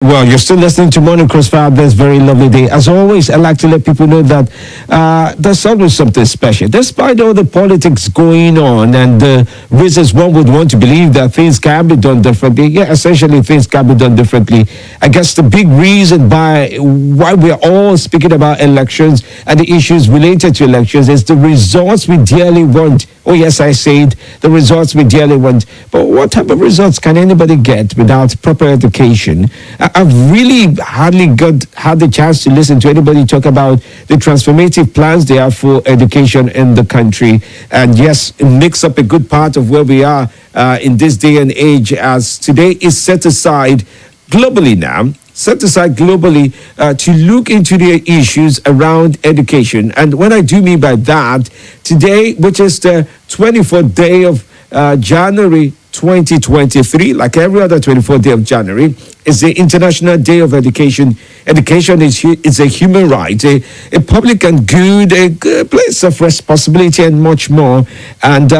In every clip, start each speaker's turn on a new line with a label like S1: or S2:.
S1: Well, you're still listening to Morning Crossfire this very lovely day. As always, I like to let people know that there's always something special. Despite all the politics going on and the reasons one would want to believe that things can be done differently, yeah, essentially things can be done differently. I guess the big reason why we're all speaking about elections and the issues related to elections is the results we dearly want. Oh, yes, I said the results we dearly want. But what type of results can anybody get without proper education? I've really hardly had the chance to listen to anybody talk about the transformative plans they have for education in the country. And yes, it makes up a good part of where we are in this day and age, as today is set aside globally now. Set aside globally to look into the issues around education. And what I do mean by that, today, which is the 24th day of January 2023, like every other 24th day of January, is the International Day of Education. Education is a human right, a public and good, a place of responsibility and much more. And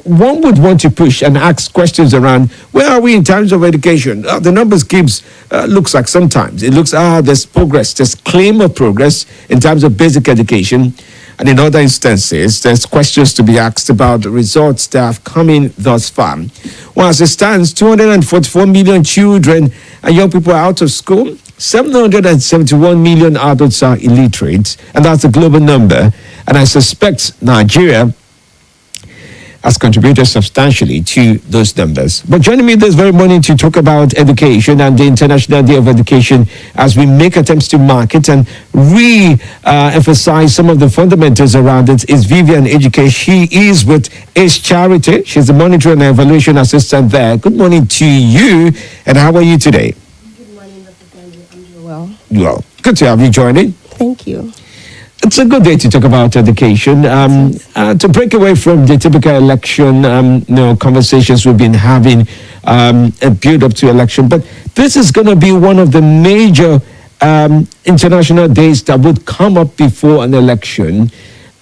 S1: one would want to push and ask questions around, where are we in terms of education? The numbers looks like sometimes it looks, there's progress, there's claim of progress in terms of basic education. And in other instances, there's questions to be asked about the results that have come in thus far. Well, as it stands, 244 million children and young people are out of school. 771 million adults are illiterate. And that's a global number. And I suspect Nigeria has contributed substantially to those numbers. But joining me this very morning to talk about education and the International Day of Education as we make attempts to market and re-emphasize some of the fundamentals around it is Vivian Ejike. She is with Ace Charity. She's the Monitor and Evaluation Assistant there. Good morning to you, and how are you today?
S2: Good morning, Dr. Femi. I'm doing well.
S1: Well, good to have you joining.
S2: Thank you.
S1: It's a good day to talk about education, to break away from the typical election, conversations we've been having, a build up to election. But this is going to be one of the major international days that would come up before an election.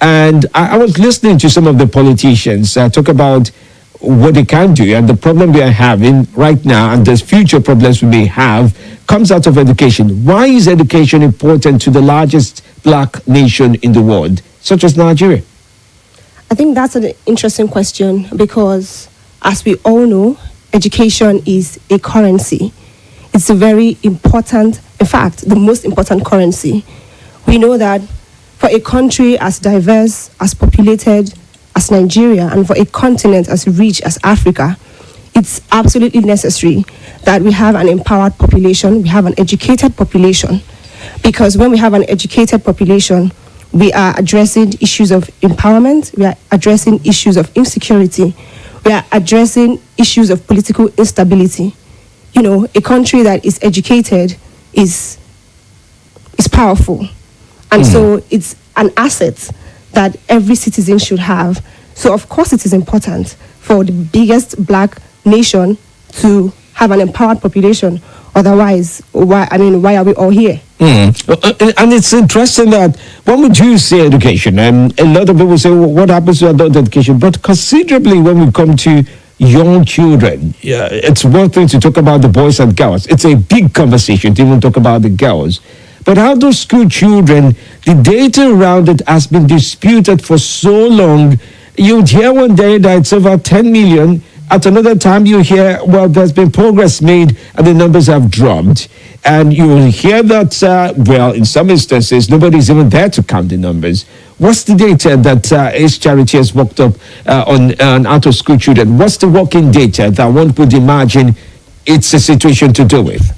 S1: And I was listening to some of the politicians talk about what they can do, and the problem we are having right now and the future problems we may have comes out of education. Why is education important to the largest black nation in the world, such as Nigeria?
S2: I think that's an interesting question because, as we all know, education is a currency. It's a very important, in fact, the most important currency. We know that for a country as diverse, as populated as Nigeria, and for a continent as rich as Africa, it's absolutely necessary that we have an empowered population, we have an educated population. Because when we have an educated population, we are addressing issues of empowerment, we are addressing issues of insecurity, we are addressing issues of political instability. You know, a country that is educated is powerful. And so it's an asset that every citizen should have. So of course it is important for the biggest black nation to have an empowered population. Otherwise, why are we all here?
S1: And it's interesting that when we do say education, and a lot of people say, well, what happens to adult education? But considerably when we come to young children, it's one thing to talk about the boys and girls. It's a big conversation to even talk about the girls. But how those school children, the data around it has been disputed for so long. You'd hear one day that it's over 10 million. At another time, you hear, well, there's been progress made and the numbers have dropped. And you will hear that, in some instances, nobody's even there to count the numbers. What's the data that Ace Charity has worked up on out-of-school children? What's the working data that one would imagine it's a situation to do with?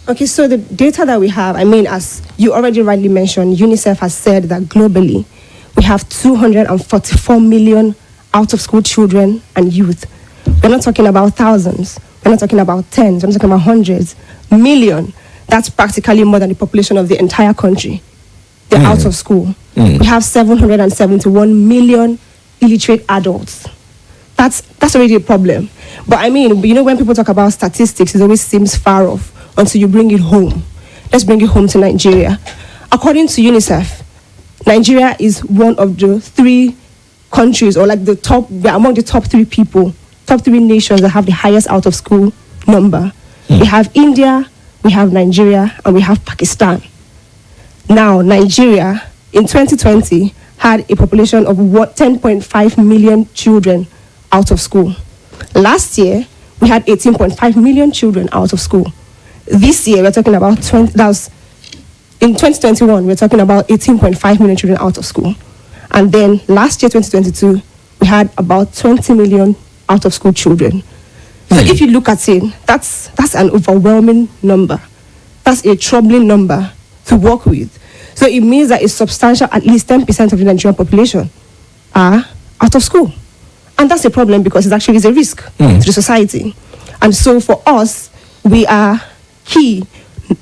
S2: Okay, so the data that we have, as you already rightly mentioned, UNICEF has said that globally, we have 244 million out-of-school children and youth. We're not talking about thousands. We're not talking about tens. We're not talking about hundreds. Million. That's practically more than the population of the entire country. They're out of school. We have 771 million illiterate adults. That's already a problem. But when people talk about statistics, it always seems far off until you bring it home. Let's bring it home to Nigeria. According to UNICEF, Nigeria is one of the three countries, or like we're among the top three nations that have the highest out of school number. We have India, we have Nigeria, and we have Pakistan. Now, Nigeria in 2020 had a population of 10.5 million children out of school. Last year, we had 18.5 million children out of school. This year, we're talking about in 2021, we're talking about 18.5 million children out of school. And then last year, 2022, we had about 20 million out of school children. So if you look at it, that's an overwhelming number. That's a troubling number to work with. So it means that a substantial, at least 10% of the Nigerian population are out of school. And that's a problem because it actually is a risk to the society. And so for us, we are key.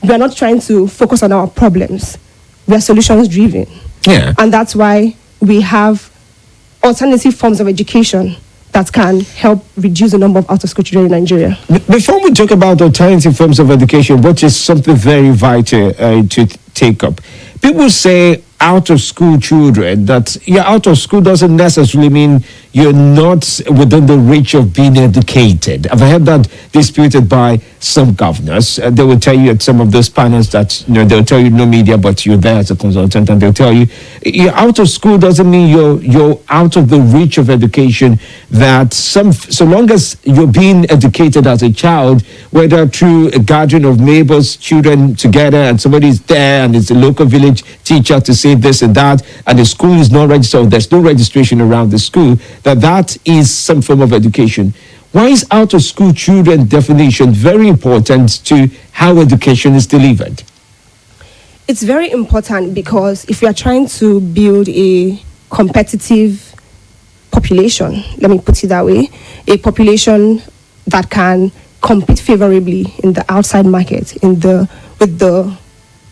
S2: We are not trying to focus on our problems. We are solutions driven.
S1: Yeah.
S2: And that's why we have alternative forms of education that can help reduce the number of out-of-school children in Nigeria.
S1: Before we talk about alternative forms of education, which is something very vital to take up, people say out of school children, that you're out of school doesn't necessarily mean you're not within the reach of being educated. I've heard that disputed by some governors. They will tell you at some of those panels that, they'll tell you no media, but you're there as a consultant, and they'll tell you you're out of school doesn't mean you're out of the reach of education. That so long as you're being educated as a child, whether through a gathering of neighbors, children together, and somebody's there and it's a local village teacher to say this and that, and the school is not registered, there's no registration around the school, that is some form of education. Why is out of school children definition very important to how education is delivered?
S2: It's very important because if we are trying to build a competitive population, let me put it that way, a population that can compete favorably in the outside market, with the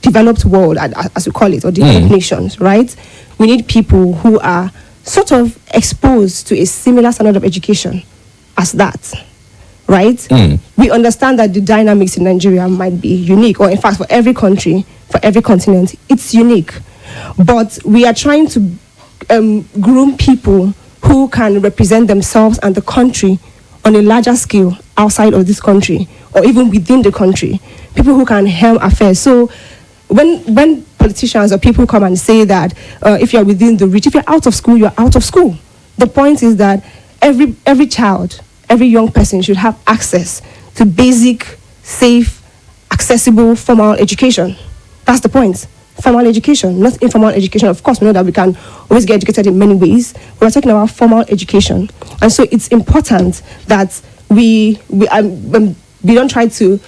S2: developed world, as we call it, or developed nations, right? We need people who are sort of exposed to a similar standard of education as that, right? We understand that the dynamics in Nigeria might be unique, or in fact for every country, for every continent, it's unique. But we are trying to groom people who can represent themselves and the country on a larger scale outside of this country, or even within the country, people who can helm affairs. So when politicians or people come and say that if you're within the reach, if you're out of school, you're out of school. The point is that every child, every young person should have access to basic, safe, accessible, formal education. That's the point. Formal education, not informal education. Of course, we know that we can always get educated in many ways. We're talking about formal education. And so it's important that we don't try to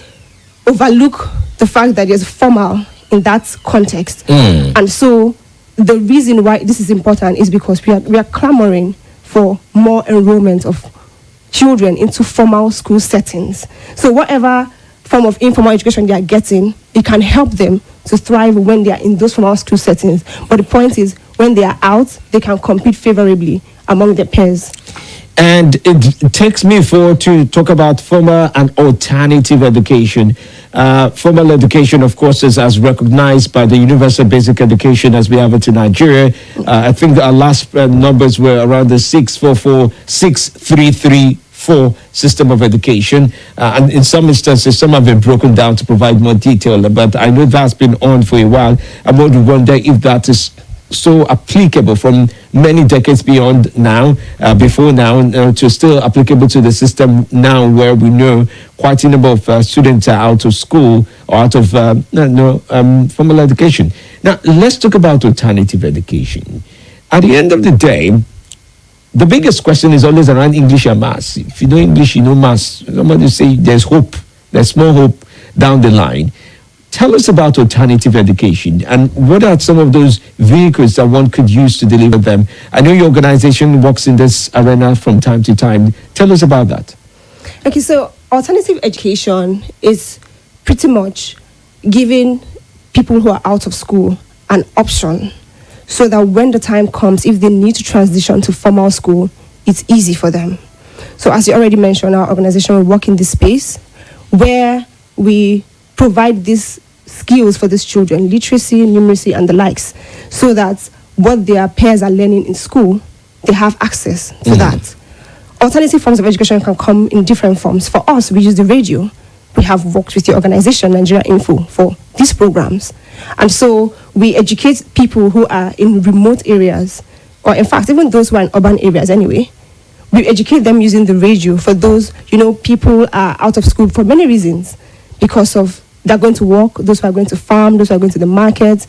S2: overlook the fact that there's formal in that context. And so the reason why this is important is because we are clamoring for more enrollment of children into formal school settings. So whatever form of informal education they are getting, it can help them to thrive when they are in those formal school settings. But the point is, when they are out, they can compete favorably among their peers.
S1: And it takes me forward to talk about formal and alternative education. Formal education, of course, is as recognized by the Universal Basic Education as we have it in Nigeria. I think our last numbers were around the 644 system of education. And in some instances, some have been broken down to provide more detail. But I know that's been on for a while. I would wonder if that is so applicable from many decades beyond now, before now, to still applicable to the system now, where we know quite a number of students are out of school or out of formal education. Now, let's talk about alternative education. At the end of the day, the biggest question is always around English and maths. If you know English, you know maths. Somebody say there's hope, there's more hope down the line. Tell us about alternative education and what are some of those vehicles that one could use to deliver them. I know your organization works in this arena from time to time. Tell us about that.
S2: Okay, so alternative education is pretty much giving people who are out of school an option so that when the time comes, if they need to transition to formal school, it's easy for them. So as you already mentioned, our organization will work in this space where we provide these skills for these children, literacy, numeracy, and the likes, so that what their peers are learning in school, they have access to that. Alternative forms of education can come in different forms. For us, we use the radio. we have worked with the organization Nigeria Info for these programs. And so we educate people who are in remote areas, or in fact, even those who are in urban areas anyway. We educate them using the radio for those, people are out of school for many reasons, because of they're going to work, those who are going to farm, those who are going to the market,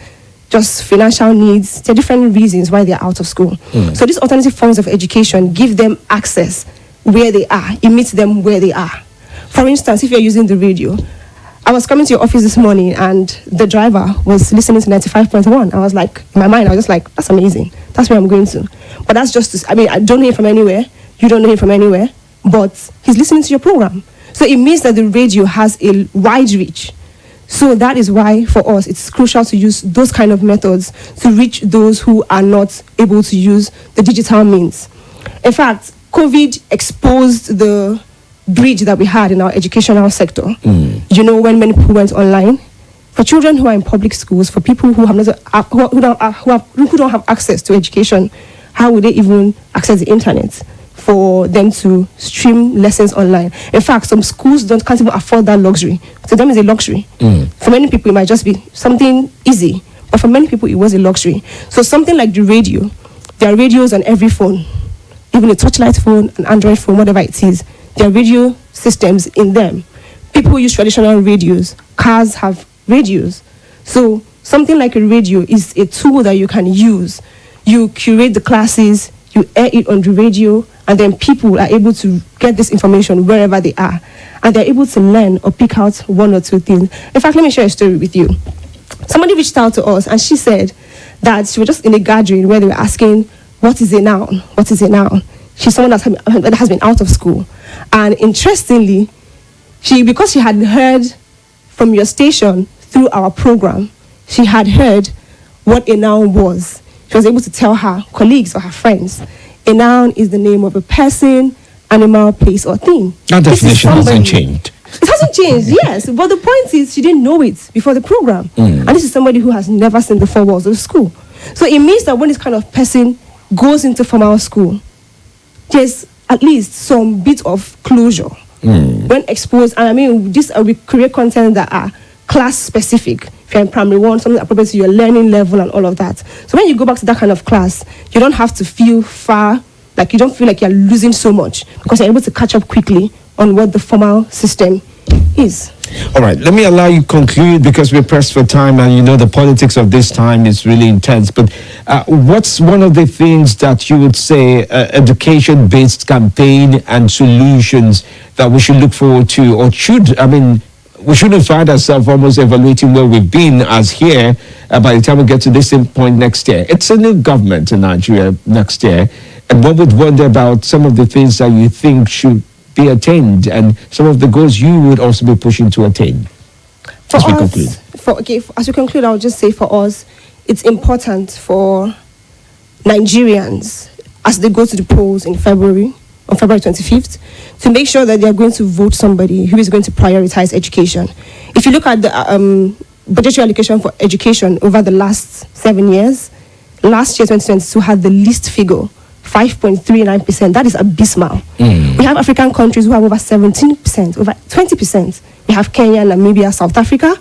S2: just financial needs. There are different reasons why they're out of school. So these alternative forms of education give them access where they are. It meets them where they are. For instance, if you're using the radio, I was coming to your office this morning and the driver was listening to 95.1. I was like, in my mind, I was just like, that's amazing. That's where I'm going to. But that's just, I don't know him from anywhere. You don't know him from anywhere. But he's listening to your program. So it means that the radio has a wide reach. So that is why, for us, it's crucial to use those kind of methods to reach those who are not able to use the digital means. In fact, COVID exposed the bridge that we had in our educational sector. When many people went online, for children who are in public schools, for people who who don't have access to education, how would they even access the internet for them to stream lessons online? In fact, some schools can't even afford that luxury. To them, it's a luxury. For many people, it might just be something easy, but for many people, it was a luxury. So something like the radio, there are radios on every phone, even a touchlight phone, an Android phone, whatever it is. There are radio systems in them. People use traditional radios. Cars have radios. So something like a radio is a tool that you can use. You curate the classes, you air it on the radio, and then people are able to get this information wherever they are. And they're able to learn or pick out one or two things. In fact, let me share a story with you. Somebody reached out to us and she said that she was just in a gathering where they were asking, what is a noun? What is a noun? She's someone that has been out of school. And interestingly, because she had heard from your station through our program, she had heard what a noun was. She was able to tell her colleagues or her friends, a noun is the name of a person, animal, place, or thing.
S1: That definition hasn't changed.
S2: It hasn't changed, yes. But the point is, she didn't know it before the program. And this is somebody who has never seen the four walls of school. So it means that when this kind of person goes into formal school, there's at least some bit of closure when exposed. And these are career content that are class specific. If you're in primary one, something appropriate to your learning level and all of that. So when you go back to that kind of class, you don't have to feel far, like you don't feel like you're losing so much, because you're able to catch up quickly on what the formal system is.
S1: All right, let me allow you conclude, because we're pressed for time, and the politics of this time is really intense. But what's one of the things that you would say education-based campaign and solutions that we should look forward to, or we shouldn't find ourselves almost evaluating where we've been as here by the time we get to this same point next year? It's a new government in Nigeria next year, and one would wonder about some of the things that you think should be attained and some of the goals you would also be pushing to attain. As we conclude, I'll just say for us, it's important for Nigerians as they go to the polls on February 25th, to make sure that they're going to vote somebody who is going to prioritize education. If you look at the budgetary allocation for education over the last 7 years, last year, 2022, had the least figure, 5.39%. That is abysmal. We have African countries who have over 17%, over 20%. We have Kenya, Namibia, South Africa.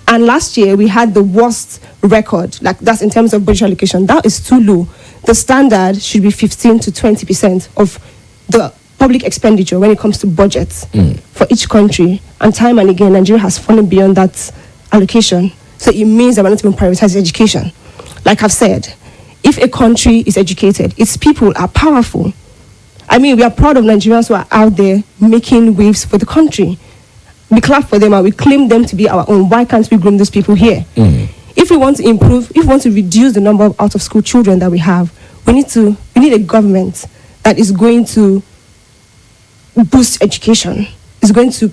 S1: And last year, we had the worst record, like that's in terms of budgetary allocation. That is too low. The standard should be 15 to 20% of the public expenditure when it comes to budgets for each country. And time and again, Nigeria has fallen beyond that allocation. So it means that we're not even prioritizing education. Like I've said, if a country is educated, its people are powerful. We are proud of Nigerians who are out there making waves for the country. We clap for them and we claim them to be our own. Why can't we groom those people here? If we want to improve, if we want to reduce the number of out-of-school children that we have, we need a government that is going to boost education, is going to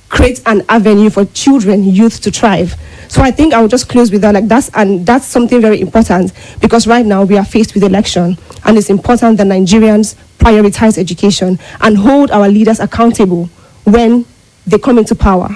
S1: create an avenue for children, youth to thrive. So I think I will just close with that. That's something very important, because right now we are faced with election, and it's important that Nigerians prioritize education and hold our leaders accountable when they come into power,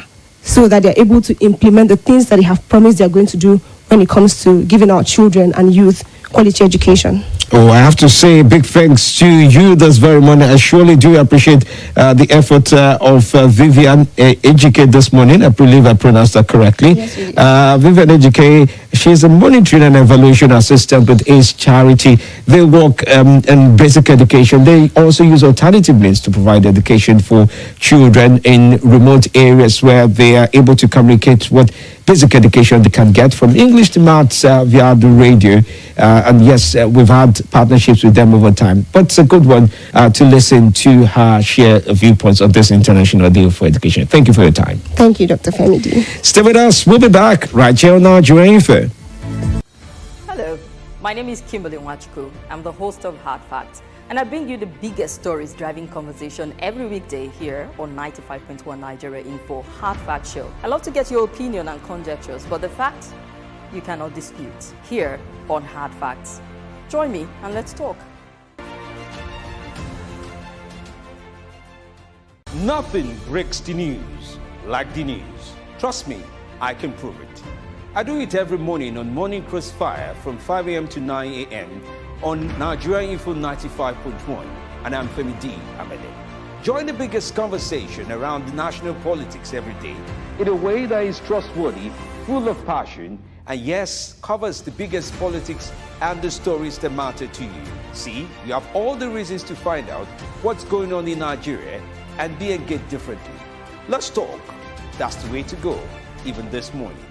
S1: so that they're able to implement the things that they have promised they're going to do when it comes to giving our children and youth quality education. Oh, I have to say big thanks to you this very morning. I surely do appreciate the effort of Vivian Ejike this morning. I believe I pronounced that correctly.
S2: Yes, you did.
S1: Vivian Ejike, she's a monitoring and evaluation assistant with ACE Charity. They work in basic education. They also use alternative means to provide education for children in remote areas where they are able to communicate what basic education they can get from English to maths via the radio. And yes, we've had partnerships with them over time. But it's a good one to listen to her share viewpoints on this International Day for Education. Thank you for your time.
S2: Thank you, Dr. Femi D.
S1: Stay with us. We'll be back right here on Nigeria Info.
S3: Hello, my name is Kimberly Nwachukwu. I'm the host of Hard Facts, and I bring you the biggest stories driving conversation every weekday here on 95.1 Nigeria Info Hard Fact Show. I love to get your opinion and conjectures, but the facts you cannot dispute here on Hard Facts. Join me and let's talk.
S4: Nothing breaks the news like the news. Trust me, I can prove it. I do it every morning on Morning Crossfire from 5 a.m. to 9 a.m. on Nigeria Info 95.1, and I'm Femi D. Amede. Join the biggest conversation around national politics every day in a way that is trustworthy, full of passion, and yes, covers the biggest politics and the stories that matter to you. See, you have all the reasons to find out what's going on in Nigeria and be engaged differently. Let's talk. That's the way to go, even this morning.